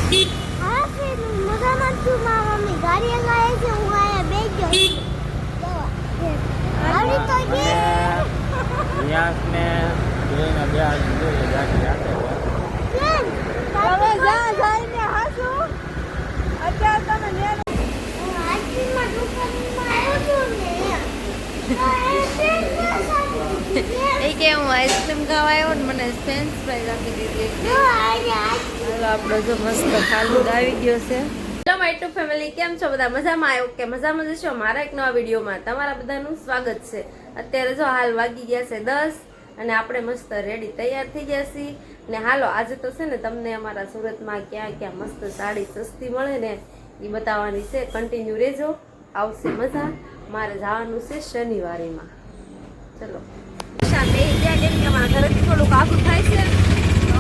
હા ફિર મજામાં છું મારા મમ્મી ગાડી લાવે છે હું આયા બેઠો આવી તો જે રિયાસને જોઈને બે હાથ જોઈએ ગાડી રાખે કેમ હવે જઈને હાસુ અત્યારે તમે ને આજમાં દુકાનમાં આવ્યો છું ને એ કે હું આઈસ્ક્રીમ ખાવા આવ્યો ને મને ફ્રેન્ચ ફ્રાઈઝ આપી દીધી હાલો આપણો જો મસ્ત ફાલૂદ આવી ગયો છે. હેલો માય ટુ ફેમિલી, કેમ છો બધા? મજામાં? આવ્યો કે મજામાં જશો? મારા એક નવા વિડીયોમાં તમારા બધાનું સ્વાગત છે. અત્યારે જો હાલ વાગી ગયા છે 10 અને આપણે મસ્ત રેડી તૈયાર થઈ ગયા છીએ ને હાલો આજે તો છે ને તમને અમારા સુરતમાં ક્યાં ક્યાં મસ્ત સાડી સસ્તી મળે ને એ બતાવવાની છે. કન્ટિન્યુ રહેજો, આવશે મજા. મારે જવાનું છે શનિવારીમાં. ચલો રિક્ષા બે ગયા કેમ કે અમારા ઘરેથી થોડુંક આગું થાય છે તો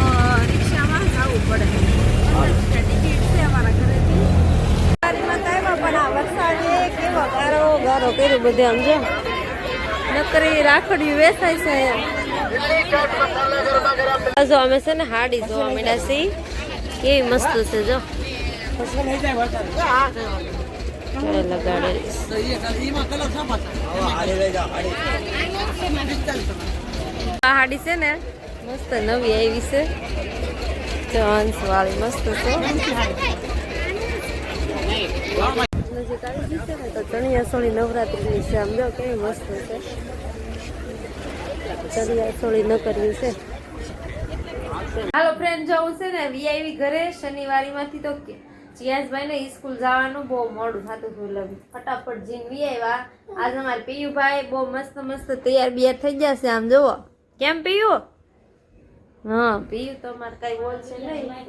રિક્ષામાં જવું પડે. ટિકિટ છે અમારા ઘરેથી શનિવારીમાં કાંઈમાં પણ આ વરસાદ કેવો ગારો ગારો કર્યું બધે આમ જો નકરી રાખડી વેચાય છે અહીંયા. જો અમે છે ને હાડી જોવા મળ્યા છીએ, કેવી મસ્ત છે જો લગાડેલી. આ હાડી છે ને મસ્ત નવી આવી છે, હંસ વાળી મસ્ત છે. નજીક આવી ગઈ છે ને તો ચણિયાચોળી નવરાત્રીની છે. આમ જો કેવી મસ્ત છે, ચણિયાચોળી ન કરવી છે. હાલો ફ્રેન્ડ, જવું છે ને વીઆઈવી ઘરે શનિવારીમાંથી તો જીયાસભાઈ ને સ્કૂલ જવાનું બહુ મોડું થતું હતું એટલે ફટાફટ જીન વીઆઈવા. આજ અમારે પિયુભાઈ બહુ મસ્ત મસ્ત તૈયાર બિયાર થઈ ગયા છે. આમ જોવો કેમ પિયુ? હા પિયુ તો અમારે કઈ બોલ છે નહીં.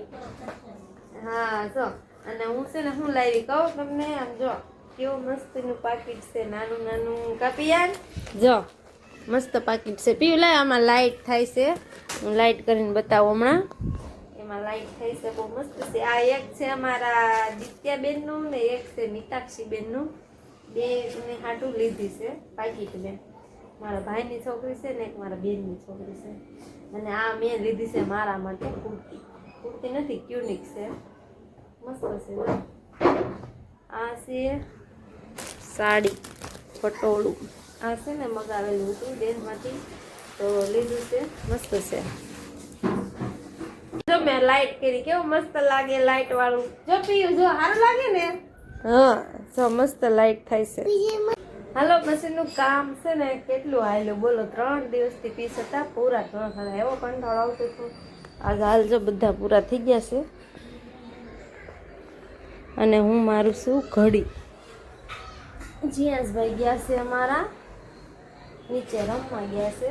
હા જો અને હું છે ને હું લાવી કહું તમને, આમ જો કેવું મસ્ત નું પાકીટ છે, નાનું નાનું કાપિયાન જો મસ્ત પાકીટ છે. પિયુ લાય, આમાં લાઈટ થાય છે, હું લાઈટ કરીને બતાવું હમણાં. એમાં લાઈટ થઈ છે, બહુ મસ્ત છે. આ એક છે અમારા દિત્યાબેન નું ને એક છે મીતાક્ષીબેન નું. બે ને હાટું લીધી છે પાકીટ. બેન મારા ભાઈની છોકરી છે ને એક મારા બેનની છોકરી છે. અને આ મેં લીધી છે મારા માટે કુર્તી. કુર્તી નથી, ક્યુનિક છે, મસ્ત છે. આ છે સાડી પટોળું, આ છે ને મગાવેલું હતું બેનમાંથી તો લીધું છે, મસ્ત છે. જો મેં લાઈટ કરી, કેવું મસ્ત લાગે લાઈટ વાળું. જો પીયું જો સારું લાગે ને. હા જો મસ્ત લાઈટ થાય છે. હાલો મશીનનું કામ છે ને કેટલું હાલ્યું બોલો. 3 દિવસથી પીસ હતા, પૂરા ન થયા. એવો કંટાળો આવતો હતો. આજ હાલ જો બધા પૂરા થઈ ગયા છે. અને હું મારું શું ઘડી. જીયાસભાઈ ગયા છે અમારા નીચે રમવા ગયા છે.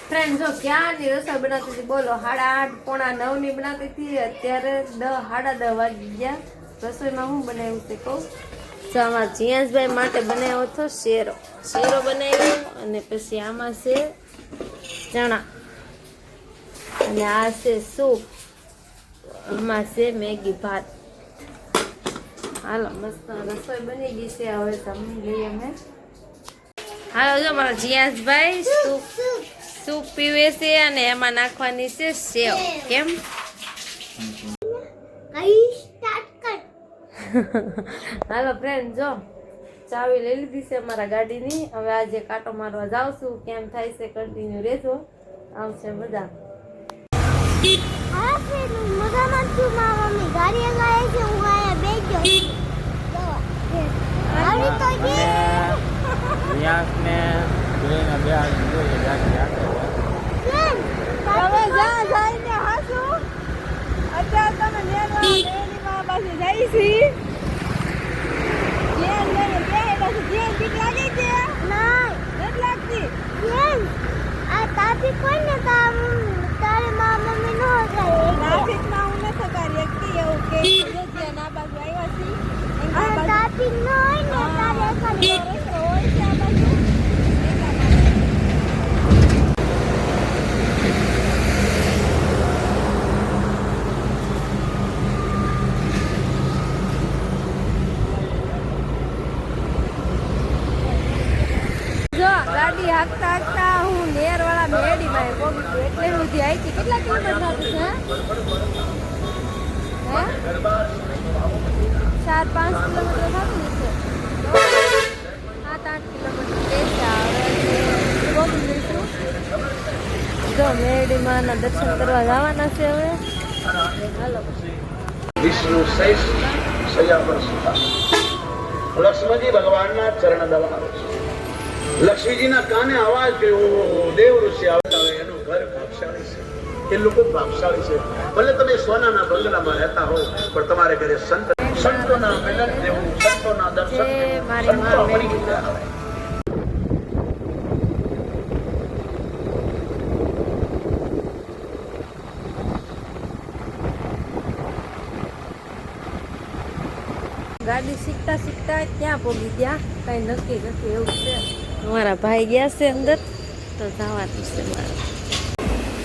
ફ્રેન્ડ જો ક્યાંની રસોઈ બનાવતી હતી બોલો. 8:30 પોણા 9 ની બનાવતી હતી, અત્યારે 10 સાડા 10 વાગી ગયા. રસોઈમાં હું બનાવ્યું છે કહું? તો અમારા જીયાસભાઈ માટે બનાવ્યો હતો શેરો. શેરો બનાવ્યો અને પછી આમાં છે ચણા અને આ છે સૂપ, આમાં છે મેગી ભાત. હાલો મસ્ત રસોઈ બની ગઈ છે, હવે જમી લઈએ અમે. હાલો જો મારા જીયાસભાઈ સૂપ પીવે છે અને એમાં નાખવાની છે સેવ. કેમ? હાલો ફ્રેન્ડ જો ચાવી લઈ લીધી છે અમારા ગાડીની. હવે આજે કાંટો મારવા જાઉં છું. કેમ થાય છે કન્ટિન્યુ રહેજો, આવશે મજા. હા ફિર મજામાં છું મારા મમ્મી ગાડી લાવે છે હું આયા બેઠો આવી તો જે રિયાસને જોઈને બે હાથ જોઈએ ગાડી રાખે કેમ હવે જઈને હાસુ અત્યારે તમે નેની માં પાસે જઈ છી જે લઈને બે પાસે જે બીક લાગે છે ના નથી લાગતી. કેમ આ તાપી કોઈને કામ તારે મારા મમ્મી નો જાય ટ્રાફિકમાં હું નથી કરી શકતી એવું કે જે ના બાજુ આવ્યા છી આ તાપી ન હોય ને તારે ખાલી રસ્તો હોય છે આ બાજુ. જો ગાડી હાંકતા હાંકતા હું નેર વાળા મેડીમાં પહોંચી એટલે સુધી આવી. કેટલા કિલોમીટર થતું છે? હે 4-5 કિલોમીટર થતું હશે. 7-8 કિલોમીટર તે છે. હવે પહોંચી જઈશું. જો મેરડીમાં દર્શન કરવા જવાના છે હવે. હાલો. વિષ્ણુ શૈષ સયા પર સુતા લક્ષ્મણજી ભગવાનના ચરણ દબાવે છે. લક્ષ્મીજીના કાને અવાજ ગયો દેવ ઋષિ આવતા હોય એનું ઘર ભાગશાળી છે. એ લોકો ભાગશાળી છે. ભલે તમે સોનાના બંગલામાં રહેતા હો પણ તમારે ઘરે સંતોના મિલન દેવું, સંતોના દર્શન સંતો આપણી રીતે આવે. ગાડી શીખતા શીખતા ક્યાં પહોંચી ગયા કઈ નક્કી નથી એવું છે. મારા ભાઈ ગયા છે અંદર તો જવાનું છે મારે.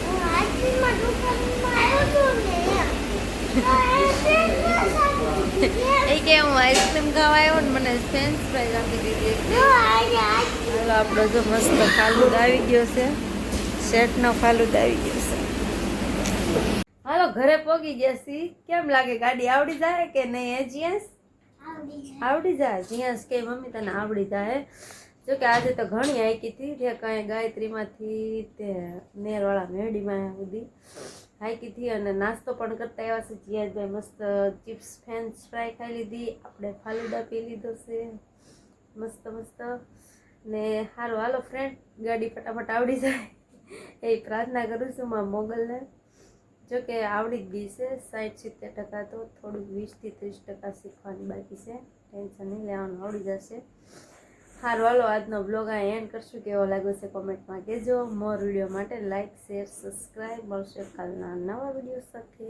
હું આઈસ્ક્રીમમાં દુકાનમાં આવ્યો છું ને એ કે હું આઈસ્ક્રીમ ખાવા આવ્યો ને મને ફ્રેન્ચ ફ્રાઈઝ આપી દીધી. હાલો આપણો જો મસ્ત ફાલુદ આવી ગયો છે. શેઠનો ફાલુદ આવી ગયો છે. હાલો ઘરે પહોંચી ગયા છીએ. કેમ લાગે ગાડી આવડી જાય કે નહીં? એ જીએસ આવડી જાય. જીએસ કે મમ્મી તને આવડી જાય. જો કે આજે તો ઘણી હાઈકી હતી જે કાંઈ ગાયત્રીમાંથી તે નેરવાળા મેરડીમાં સુધી હાઈકી હતી અને નાસ્તો પણ કરતા આવ્યા છે. જીયાસભાઈ મસ્ત ચિપ્સ ફ્રેન્ચ ફ્રાય ખાઈ લીધી. આપણે ફાલુદા પી લીધો છે મસ્ત મસ્ત ને. સારું હાલો ફ્રેન્ડ ગાડી ફટાફટ આવડી જાય એ પ્રાર્થના કરું છું મારા મોગલને. જો કે આવડી જ ગઈ છે 60-70% તો થોડુંક 20-30% શીખવાની બાકી છે. ટેન્શન નહીં લેવાનું, આવડી જશે. સારું હાલો આજનો બ્લોગ આ એન્ડ કરશું. કેવો લાગ્યો છે કોમેન્ટમાં કહેજો. મોર વિડીયો માટે લાઇક શેર સબસ્ક્રાઈબ. મળશે કાલના નવા વિડીયો સાથે.